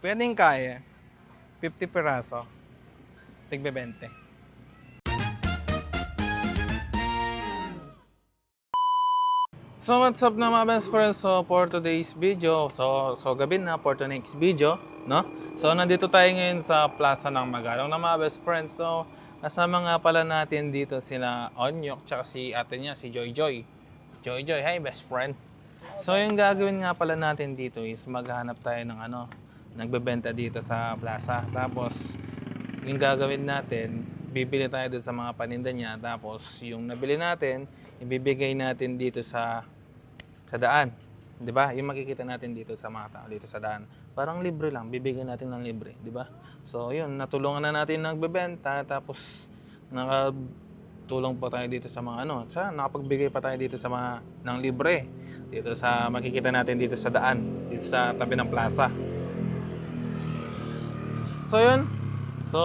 Pwedeng kaya. 50 piraso. Tigbe 20. So what's up na mga best friends? So for today's video, so gabi na for the next video, no? So nandito tayo ngayon sa Plaza ng Magalong na mga best friends. So kasama nga pala natin dito sila Onyok tsaka si ate niya, si Joy Joy. Joy Joy, hi best friend. So yung gagawin nga pala natin dito is maghanap tayo ng nagbebenta dito sa plaza. Tapos yung gagawin natin, bibili tayo dun sa mga paninda niya. Tapos yung nabili natin, ibibigay natin dito sa daan. 'Di ba? Yung makikita natin dito sa mga tao dito sa daan. Parang libre lang, bibigyan natin ng libre, 'di ba? So, yun, natulungan na natin nagbebenta tapos nakatulong pa tayo dito sa mga nakapagbigay pa tayo dito sa mga ng libre dito sa makikita natin dito sa daan, dito sa tabi ng plaza. So, yun. So,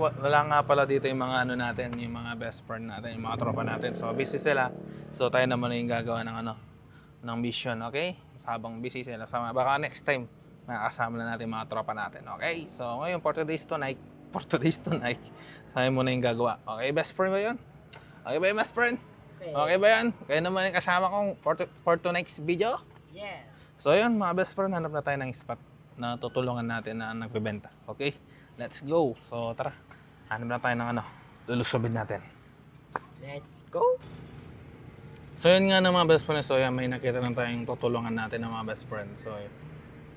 wala nga pala dito yung mga natin, yung mga best friend natin, yung mga tropa natin. So, busy sila. So, tayo naman na yung gagawa ng mission, okay? So, habang busy sila, baka next time, makakasama na natin mga tropa natin, okay? So, ngayon, for today's tonight, sabi mo na yung gagawa. Okay, best friend ba yun? Okay ba yun, best friend? Okay ba yan? Kayo naman yung kasama kong for tonight's video? Yes. So, yun, mga best friend, hanap na tayo ng spot na tutulungan natin na nagbebenta, okay? Let's go. So, tara. Hanap na tayo ng lulusobin natin. Let's go. So, yun nga ng mga best friends. So, yan, may nakita lang tayong tutulungan natin ng mga best friends.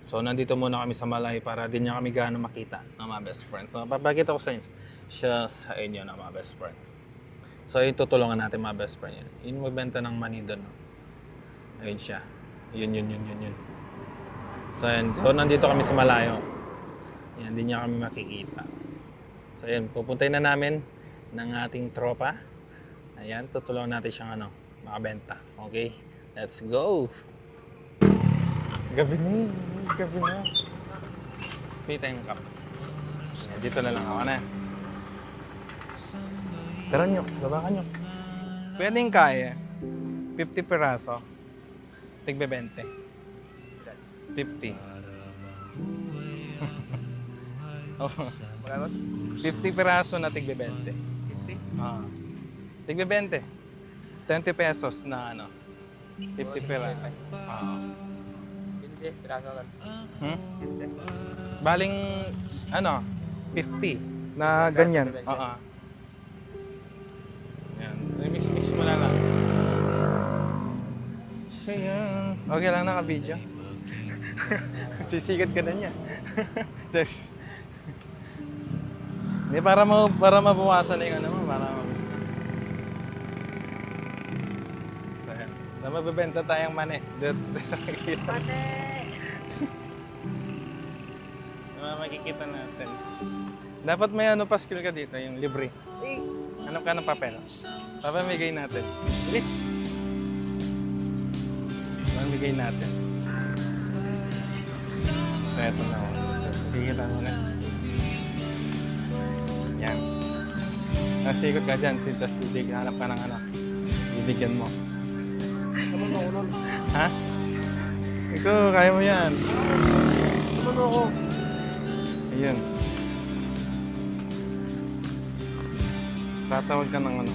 So, nandito muna kami sa Malay para din niya kami gaano makita ng mga best friends. So, papakita ko siya sa inyo ng mga best friend. So, yung tutulungan natin mga best friend yun. Yung magbenta ng mani doon. Ayun siya. Yun. So, yan. So, nandito kami sa Malayo. Yan, hindi niya kami makikita. So, yan. Pupuntahin na namin ng ating tropa. Ayan, tutulungan natin siyang makabenta. Okay? Let's go! Gabi na. May tayong cup. Ayan, dito na lang ako na. Tara nyo, gabakan nyo. Pwedeng kaya. 50 piraso. Tigbe 20. 50. Oh, 50 piraso na tigbe 20. 50? Tigbe 20. 20 pesos na 50 piraso. 15 piraso lang. 15. Baling 50 na ganyan. Yan. Mix mo na lang. Ayan. Okay lang naka-video. Sisigat ka na niya. Hindi, para mabawasan na yung para mabis na. So, yan. So, magbebenta tayong mani. Mani! Makikita natin. Dapat may pa skill ka dito, yung libre. Hanap ka ng papel. Papamigay natin. Bilis! Papamigay natin. So, eto na. Sige, mo na. Yan. Nasikot ka dyan, tapos hanap ka ng bibigyan mo. Ha? Ikaw, kaya mo yan. Tumano ako. Ayun. Tatawag ka ng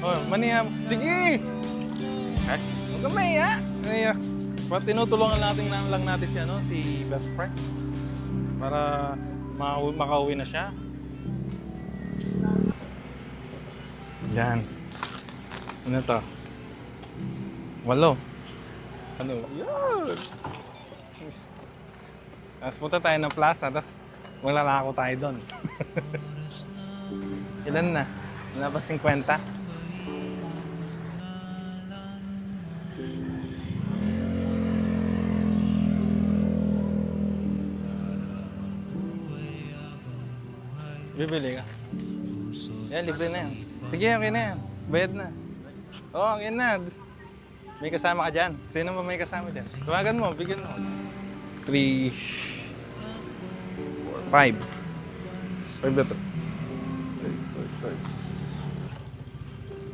Oh, maniya. Sige! Huwag ka maya. Tinutulungan lang natin si best friend. Para makauwi na siya. Yan. Ano to? 8. Yan! Tapos punta tayo ng plaza, tapos maglalako tayo doon. Ilan na? Wala pa 50? Bibili ka? Yan, libre na yan. Sige, okay na yan. Bayad na. Oo, okay na. May kasama ka dyan. Sino ba may kasama dyan? Tawagan mo, bigyan mo. 3, 4, 5. 5 na to.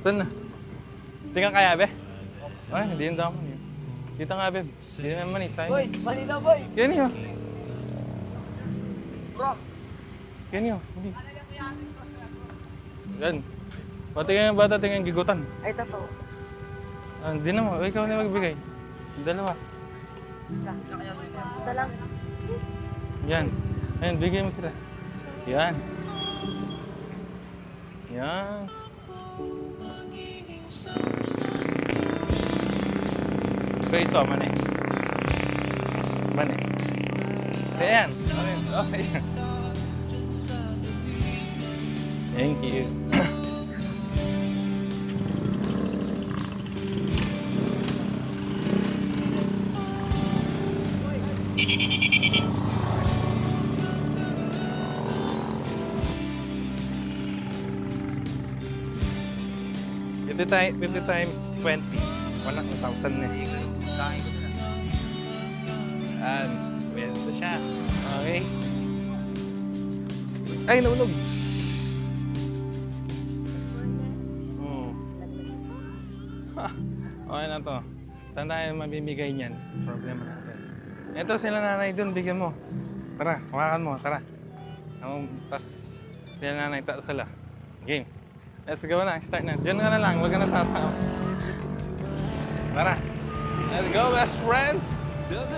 Saan na? Hindi ka kaya, be? Ay, hindi yung damo niya. Dito nga, babe. Hindi naman eh, sayang. Boy, mali daw, boy. Yan yun. Bro. Yan yun. Hindi. Yan. Pati nga bata tingin gigutan. Ay, ito po. Hindi naman. Ikaw na magbigay. Dalawa. Isa. Isa lang. Yan. Ayan, bigay mo sila. Yan. Yan. Peso, mani. Mani. Ayan. Ayan. Oh, sa'yo. Thank you. $50 times 20. 1,000 na. Yan. Pwede siya. Okay. Ay, naulog. Oh. Okay na to. Saan tayo mabibigay niyan? Problema natin. Ito sila nanay dun, bigyan mo. Tara, hawakan mo, tara. Tas sila nanay, taas sila. Game. Let's go na, start na. Diyan ka na lang, huwag ka na sasama. Tara. Let's go, best friend.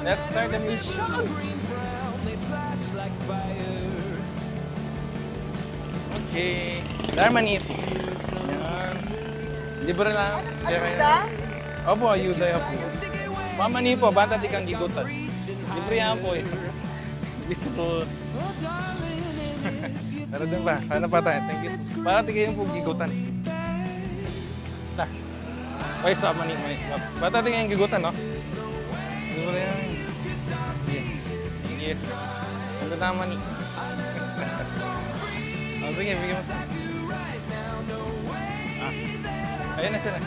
Let's start the mission. Okay. Darmanit. Yan. Libre lang. Ayuda? Opo, ayuda yan po. Mamani po, bata di kang gigutan. Libre yan po. Dito. Tara din ba? Paano pa tayo? Thank you. Para di kayong po gigutan. Ay, sa mani. Bata di kayong gigutan, no? Libre yan. Yes. Ito na mani. Oh, sige, bigyan mo sa. Ayun na sila.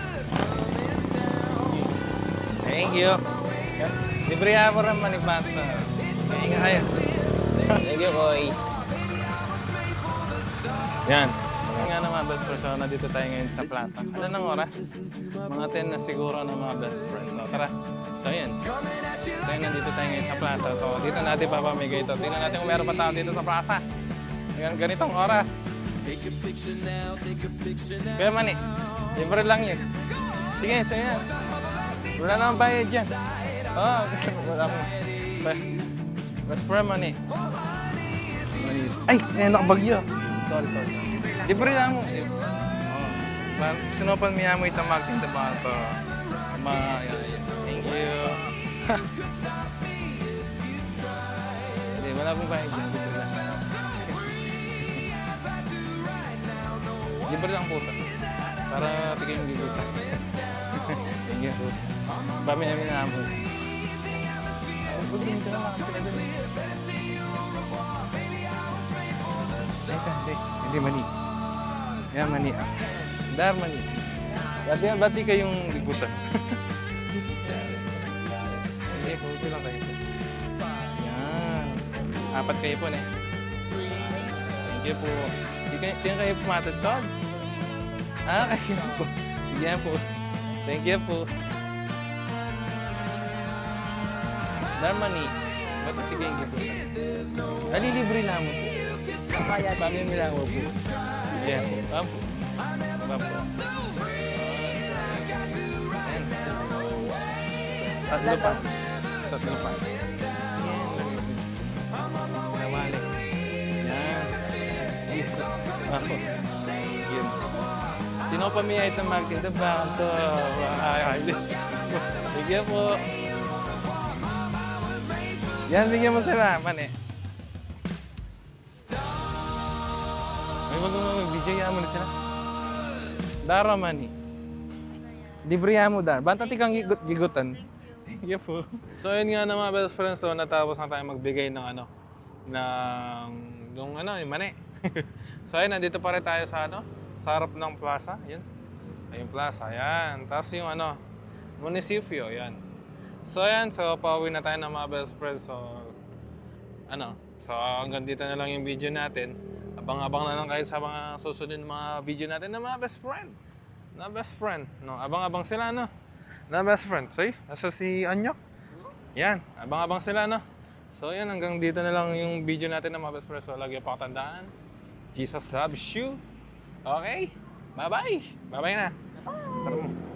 Thank you. Libre yan po rin manibata. Ingat kayo. Thank you, boys. Yan. Yan nga naman, best friends. So, nandito tayo ngayon sa plaza. Ano nang oras? Mga 10 na siguro ng mga best friends. So, tara. So, yan. So, yan, nandito tayo ngayon sa plaza. So, dito natin papamigay ito. Tingnan natin kung meron pa tao dito sa plaza. Ganitong oras. Kaya mani, libre lang yun. Sige, so yan. Wala namang bayad dyan. Oo, wala mo. Best friend mani. Ay, nakabagyo. Sorry. Libre lang mo. Sinupan miya mo itamag tinta ba ito. Thank you. Hindi, wala pong bayad dyan. Libre lang. Libre lang po ito. Para tigay yung gigutan. Thank you po. Bami-ami na po. Pagdating ka na mga pinagdating. Hindi mani. Yan mani. Dar mani. Bati kayong gigutan. Hindi, puti lang kayo. Yan. 4 kayo po na. Thank you po. Hindi kayo pumatad, Todd? Kayo po. Sige po. Thank you po. Darmani. Ba't natigay yung gigutan? Libre lang mo po. Pagin nila mo po. Sige po. Apo. Apo. Ayan. Tatlo pa. Nawali. Yan. Ako. Yun. Sino pa may item magtinda ba? Ito. Bigyan po. Yan, bigyan mo sila. Mani. May mag-video mo na sila. Dara mani. Libre mo dar. Bantati kang gigutan. Thank you po. So yun nga na mga best friends. So natapos na tayo magbigay ng yung mani. So ayun, nandito pa rin tayo sa sa harap ng plaza. Yan. Ayun plaza. Yan. Tapos yung munisipyo. Yan. So ayan, so pauwi na tayo ng mga best friends. So so hanggang dito na lang yung video natin. Abang-abang na lang kayo sa mga susunod mga video natin ng mga best friend. Na best friend, no? Abang-abang sila, no? na best friend. So, nasa si Anyok. Yan, abang-abang sila, no? So, yan, hanggang dito na lang yung video natin ng mga best friends. So, lagi yung pakatandaan. Jesus loves you. Okay? Bye-bye! Bye-bye na. Sarap mo.